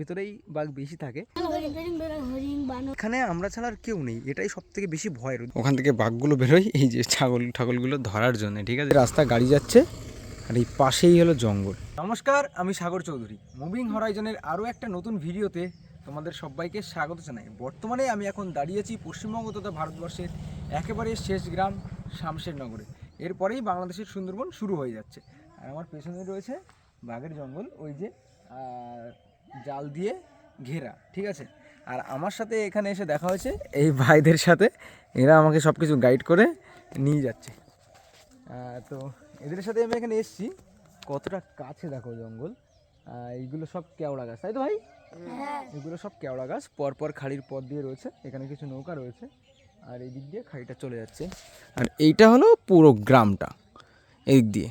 ভিতরেই বাঘ বেশি থাকে। এখানে আমরা ছাড়া আর কেউ নেই, এটাই সব থেকে বেশি ভয়ের। ওখান থেকে বাঘগুলো বেরোয় এই যে ছাগলগুলো ধরার জন্য, ঠিক আছে। রাস্তা গাড়ি যাচ্ছে আর এই পাশেই হলো জঙ্গল। নমস্কার, আমি সাগর চৌধুরী। মুভিং হরাইজনের আরও একটা নতুন ভিডিওতে তোমাদের সবাইকে স্বাগত জানাই। বর্তমানে আমি এখন দাঁড়িয়েছি পশ্চিমবঙ্গ তথা ভারতবর্ষের একেবারে শেষ গ্রাম শামশেরনগরে। এরপরেই বাংলাদেশের সুন্দরবন শুরু হয়ে যাচ্ছে। আর আমার পেছনে রয়েছে বাঘের জঙ্গল, ওই যে জাল দিয়ে ঘেরা, ঠিক আছে। আর আমার সাথে এখানে এসে দেখা হয়েছে এই ভাইদের সাথে, এরা আমাকে সব কিছু গাইড করে নিয়ে যাচ্ছে। তো এদের সাথে আমি এখানে এসেছি। কতটা কাছে দেখো জঙ্গল। এইগুলো সব কেওড়া গাছ, তাই তো ভাই? এগুলো সব কেওড়া গাছ পরপর খাড়ির পথ দিয়ে রয়েছে। এখানে কিছু নৌকা রয়েছে আর এই দিক দিয়ে খাড়িটা চলে যাচ্ছে। আর এইটা হলো পুরো গ্রামটা এই দিক দিয়ে।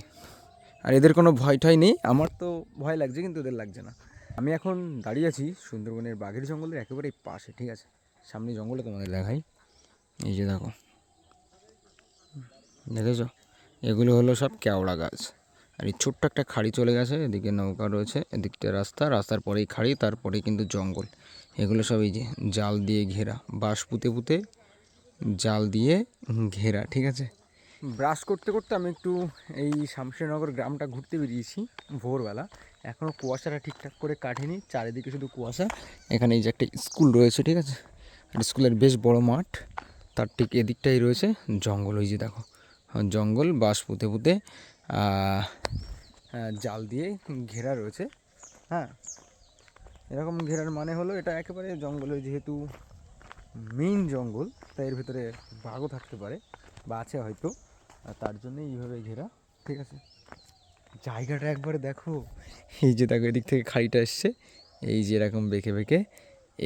আর এদের কোনো ভয় ঠয় নেই। আমার তো ভয় লাগছে কিন্তু ওদের লাগছে না। আমি এখন দাঁড়িয়ে আছি সুন্দরবনের বাঘের জঙ্গলের একেবারে পাশে, ঠিক আছে। সামনে জঙ্গলে তোমাদের দেখাই, এই যে দেখো, দেখেছ? এগুলো হলো সব কেওড়া গাছ। আর এই ছোট্ট একটা খাড়ি চলে গেছে, এদিকে নৌকা রয়েছে, এদিকটা রাস্তার পরেই খাড়ি, তারপরেই কিন্তু জঙ্গল। এগুলো সব এই যে জাল দিয়ে ঘেরা, বাঁশ পুঁতে পুঁতে জাল দিয়ে ঘেরা, ঠিক আছে। ব্রাশ করতে করতে আমি একটু এই শামশেরনগর গ্রামটা ঘুরতে বেরিয়েছি ভোরবেলা। এখনও কুয়াশাটা ঠিকঠাক করে কাটেনি, চারিদিকে শুধু কুয়াশা। এখানে এই যে একটা স্কুল রয়েছে, ঠিক আছে। আর স্কুলের বেশ বড় মাঠ, তার ঠিক এদিকটাই রয়েছে জঙ্গল। ওই যে দেখো জঙ্গল, বাঁশ পুঁতে পুঁতে জাল দিয়ে ঘেরা রয়েছে। হ্যাঁ, এরকম ঘেরার মানে হলো এটা একেবারে জঙ্গলে, যেহেতু মেইন জঙ্গল, তাই এর ভিতরে বাঘও থাকতে পারে বা আছে হয়তো, তার জন্য এইভাবে ঘেরা, ঠিক আছে। জায়গাটা একবারে দেখো, এই যে দেখো এদিক থেকে খাড়িটা এসছে, এই যে এরকম বেঁকে বেঁকে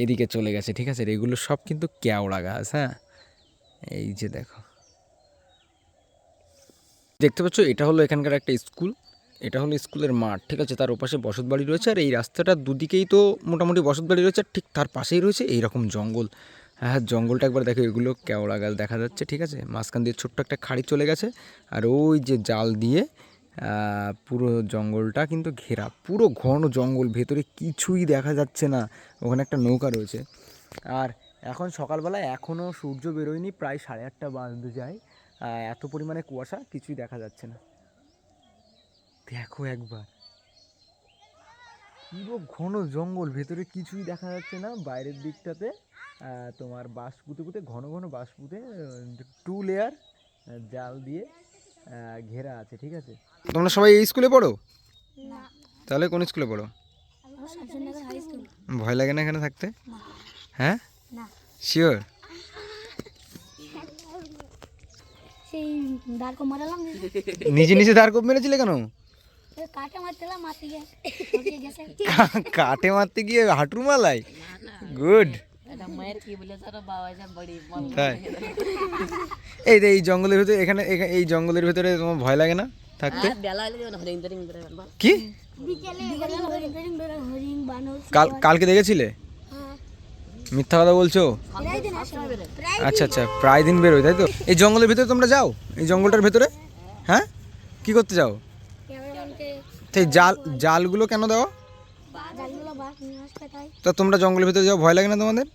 এদিকে চলে গেছে, ঠিক আছে। এগুলো সব কিন্তু কেওড়া গাছ। হ্যাঁ, এই যে দেখো, দেখতে পাচ্ছ, এটা হলো এখানকার একটা স্কুল। এটা হলো স্কুলের মাঠ, ঠিক আছে। তার ওপাশে বসত বাড়ি রয়েছে, আর এই রাস্তাটার দুদিকেই তো মোটামুটি বসত বাড়ি রয়েছে, ঠিক তার পাশেই রয়েছে এইরকম জঙ্গল। হ্যাঁ, জঙ্গলটা একবার দেখো, এগুলো কেওড়া গাছ দেখা যাচ্ছে, ঠিক আছে। মাঝখান দিয়ে ছোট্ট একটা খাড়ি চলে গেছে, আর ওই যে জাল দিয়ে পুরো জঙ্গলটা কিন্তু ঘেরা, পুরো ঘন জঙ্গল, ভেতরে কিছুই দেখা যাচ্ছে না। ওখানে একটা নৌকা রয়েছে। আর এখন সকালবেলা, এখনও সূর্য বেরোয়নি, প্রায় 8:30 বাজতে যায়। এত পরিমাণে কুয়াশা, কিছুই দেখা যাচ্ছে না। দেখো একবার, পুরো ঘন জঙ্গল, ভেতরে কিছুই দেখা যাচ্ছে না। বাইরের দিকটাতে তোমার বাঁশ পুঁতে পুঁতে, ঘন ঘন বাঁশ পুঁতে 2 লেয়ার জাল দিয়ে ঘেরা আছে, ঠিক আছে। তোমরা সবাই এই স্কুলে পড়ো? তাহলে কোন স্কুলে পড়ো? ভয় লাগে না এখানে থাকতে? হ্যাঁ, শিওর? নিজে নিজে দাঁড় কোপ মেরেছিলে কেন? কাটে মারতে গিয়ে হাঁটুর মালাই? গুড। এই জঙ্গলের ভিতরে, এখানে এই জঙ্গলের ভিতরে তোমার ভয় লাগে না থাকতে? কি কালকে দেখেছিলে? মিথ্যা কথা বলছো? আচ্ছা আচ্ছা, প্রায় দিন বেরোয়, তাই তো? এই জঙ্গলের ভিতরে তোমরা যাও? এই জঙ্গলটার ভেতরে? হ্যাঁ, কি করতে যাও? সেই জালগুলো কেন দাও? তা তোমরা জঙ্গলের ভিতরে যাও, ভয় লাগে না তোমাদের?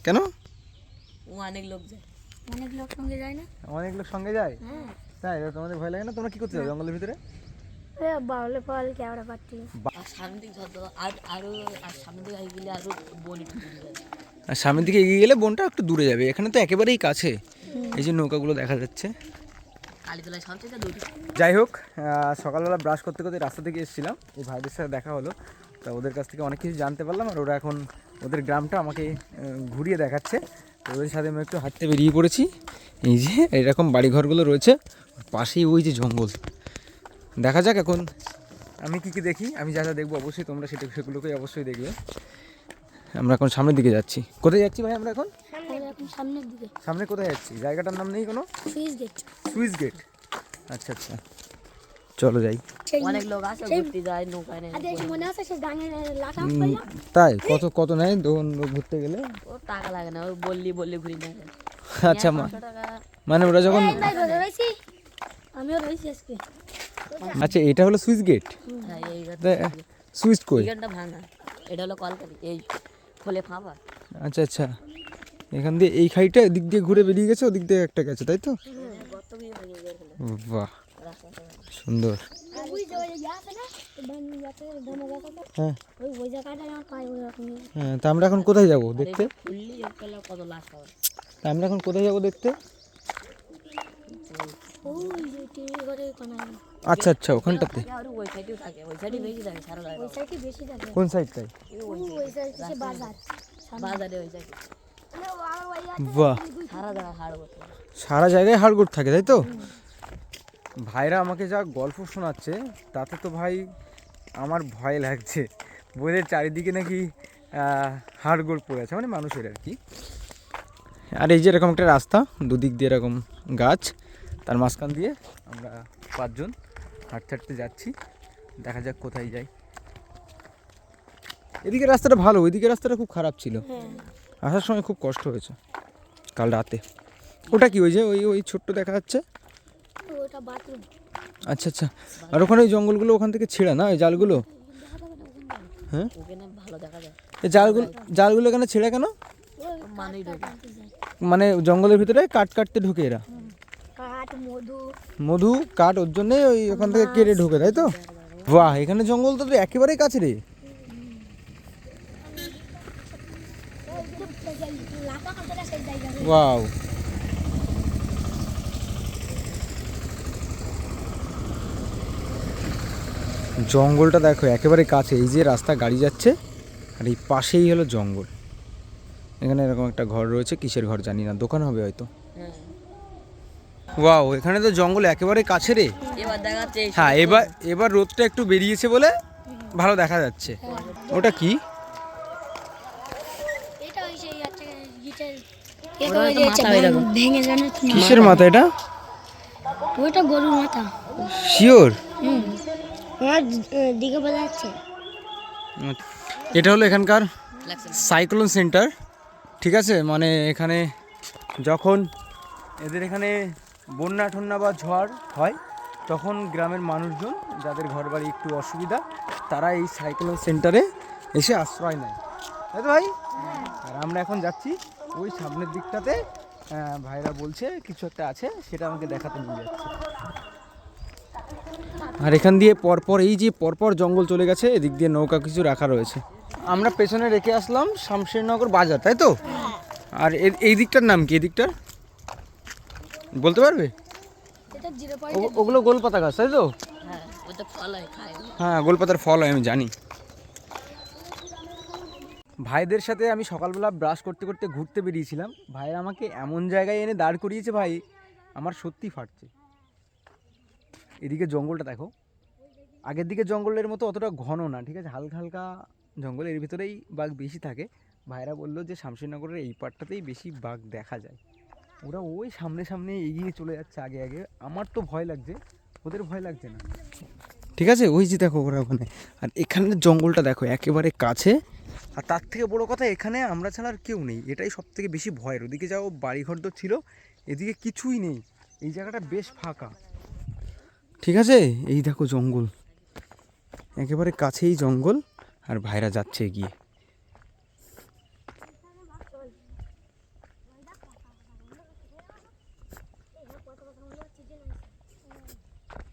কেন? অনেক লোক সঙ্গে যায়, তাই তোমাদের ভয় লাগে না? তোমরা কি করতে যাও জঙ্গলের ভিতরে? আর সামনের দিকে এগিয়ে গেলে বনটা একটু দূরে যাবে, এখানে তো একেবারেই কাছে। এই যে নৌকাগুলো দেখা যাচ্ছে। যাই হোক, সকালবেলা ব্রাশ করতে করতে রাস্তা থেকে এসেছিলাম, এই ভাইদের সাথে দেখা হলো। তা ওদের কাছ থেকে অনেক কিছু জানতে পারলাম, আর ওরা এখন ওদের গ্রামটা আমাকে ঘুরিয়ে দেখাচ্ছে। তো ওদের সাথে আমি একটু হাঁটতে বেরিয়ে পড়েছি। এই যে এরকম বাড়িঘরগুলো রয়েছে, পাশেই ওই যে জঙ্গল। দেখা যাক এখন আমি কী দেখি। আমি যা যা দেখবো অবশ্যই তোমরা সেগুলোকেই অবশ্যই দেখবে। আমরা এখন সামনের দিকে যাচ্ছি। কোথায় যাচ্ছি ভাই আমরা এখন? সামনের দিকে। সামনে কোথায় যাচ্ছি? জায়গাটার নাম নেই কোনো? Switch gate. আচ্ছা আচ্ছা, চলো যাই। অনেক লোক আসে ঘুরতে যায় নৌকায়। তাই? কত নেয় ঘুরতে গেলে? ও টাকা লাগে না, ওই বললি ঘুরি না। আচ্ছা, মানে ওরা যখন, আচ্ছা এটা হলো সুইচ গেট। সুইচ কই? এটা হলো কলকালি, এই ফলে ফাঁপা। আচ্ছা আচ্ছা, এখান দিয়ে এই খাইটা এদিক দিয়ে ঘুরে বেরিয়ে গেছে, ওদিক দিয়ে একটা গেছে, তাই তো? গর্ত দিয়ে ভেঙে বের হলো বাহ, রাস্তাটা। সুন্দর। হ্যাঁ হ্যাঁ, তা আমরা এখন কোথায় যাব দেখতে? ফুললি কত লাশ পাওয়া। তা আমরা এখন কোথায় যাব দেখতে? আচ্ছা আচ্ছা, ওখানটাতে। আর ওই সাইডেও থাকে, ওই সাইডে বেশি থাকে সারা জায়গা। ওই সাইডে বেশি থাকে। কোন সাইডটায়? বাজার, বাজারে ওই সাইডে। বাহ, সারা জায়গা হাড় বসে। সারা জায়গায় হাড়গোড় থাকে, তাই তো? ভাইরা আমাকে যা গল্প শোনাচ্ছে তাতে তো ভাই আমার ভয় লাগছে। বলে চারিদিকে নাকি হাড়গোড় পড়ে আছে, মানে মানুষের আর কি। আর এই যে এরকম একটা রাস্তা, দুদিক দিয়ে এরকম গাছ, তার মাঝখান দিয়ে আমরা 5 জন হাঁটতে হাঁটতে যাচ্ছি। দেখা যাক কোথায় যাই। এদিকে রাস্তাটা ভালো, ওইদিকে রাস্তাটা খুব খারাপ ছিল, আসার সময় খুব কষ্ট হয়েছে কাল রাতে। ওটা কি, ওই যে ওই ওই ছোট্ট দেখা যাচ্ছে? আচ্ছা আচ্ছা, আর ওখানে ওই জঙ্গলগুলো ওখান থেকে ছেঁড়া না, ওই জালগুলো? হ্যাঁ, ভালো দেখা যায়। এই জালগুলো এখানে ছেঁড়া কেন? মানে জঙ্গলের ভিতরে কাঠ কাটতে ঢুকে এরা? মধু কাঠ, ওর জন্যে ওই ওখান থেকে কেটে ঢুকে, তাই তো? বাহ, এখানে জঙ্গল তো একেবারেই কাছে রে। ওয়াও, জঙ্গলটা দেখো একেবারে কাছে। এই যে রাস্তা গাড়ি যাচ্ছে, আর এই পাশেই হলো জঙ্গল। এখানে এরকম একটা ঘর রয়েছে, কিসের ঘর জানি না, দোকান হবে হয়তো। ওয়াও, এখানে তো জঙ্গল একেবারে কাছে রে। এবার দেখা যাচ্ছে। হ্যাঁ, এবার রোদটা একটু বেরিয়েছে বলে ভালো দেখা যাচ্ছে। ওটা কি? কিসের মাথা এটা? ওটা গরুর মাথা। শিওর? দিকে বোঝা যাচ্ছে। এটা হলো এখানকার সাইক্লোন সেন্টার, ঠিক আছে? মানে এখানে যখন এদের এখানে বন্যা টন্যা বা ঝড় হয়, তখন গ্রামের মানুষজন যাদের ঘরবাড়ি একটু অসুবিধা, তারা এই সাইক্লোন সেন্টারে এসে আশ্রয় নেয়, তাই তো ভাই? আর আমরা এখন যাচ্ছি ওই সামনের দিকটাতে। ভাইরা বলছে কিছু একটা আছে, সেটা আমাকে দেখাতে নিয়ে যাচ্ছে। আর এখান দিয়ে পরপর এই যে পরপর জঙ্গল চলে গেছে, এদিক দিয়ে নৌকা কিছু রাখা রয়েছে। আমরা পেছনে রেখে আসলাম শামশেরনগর বাজার, তাই তো? আর এই দিকটার নাম কি? এই দিকটার বলতে পারবে? ওগুলো গোলপাতা গাছ, তাই তো? হ্যাঁ, ওটা ফল হয়, খায়। হ্যাঁ, গোলপাতার ফল হয়, আমি জানি। ভাইদের সাথে আমি সকালবেলা ব্রাশ করতে করতে ঘুরতে বেরিয়েছিলাম। ভাইরা আমাকে এমন জায়গায় এনে দাঁড় করিয়েছে ভাই, আমার সত্যি ফাটছে। এদিকে জঙ্গলটা দেখো, আগের দিকে জঙ্গলের মতো অতটা ঘন না, ঠিক আছে? হালকা হালকা জঙ্গল, এর ভিতরেই বাঘ বেশি থাকে। ভাইরা বললো যে শামশেরনগরের এই পাটটাতেই বেশি বাঘ দেখা যায়। ওরা ওই সামনে সামনে এগিয়ে চলে যাচ্ছে আগে আগে। আমার তো ভয় লাগছে, ওদের ভয় লাগছে না, ঠিক আছে? ওই যে দেখো ওরা ওখানে। আর এখানের জঙ্গলটা দেখো একেবারে কাছে। আর তার থেকে বড় কথা, এখানে আমরা ছাড়া আর কেউ নেই, এটাই সব থেকে বেশি ভয়ের। ওদিকে যাও বাড়িঘর তো ছিল, এদিকে কিছুই নেই, এই জায়গাটা বেশ ফাঁকা, ঠিক আছে? এই দেখো জঙ্গল, একেবারে কাছেই জঙ্গল, আর ভাইরা যাচ্ছে এগিয়ে।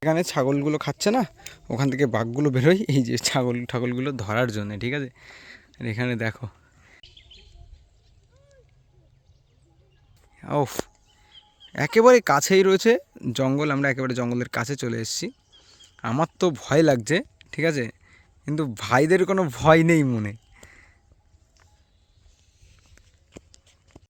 এখানে ছাগলগুলো খাচ্ছে না, ওখান থেকে বাঘগুলো বেরোয় এই যে ছাগলগুলো ধরার জন্য, ঠিক আছে? আর এখানে দেখো, ওফ, একেবারে কাছেই রয়েছে জঙ্গল। আমরা একেবারে জঙ্গলের কাছে চলে এসেছি। আমার তো ভয় লাগছে, ঠিক আছে? কিন্তু ভাইদের কোনো ভয় নেই মনে।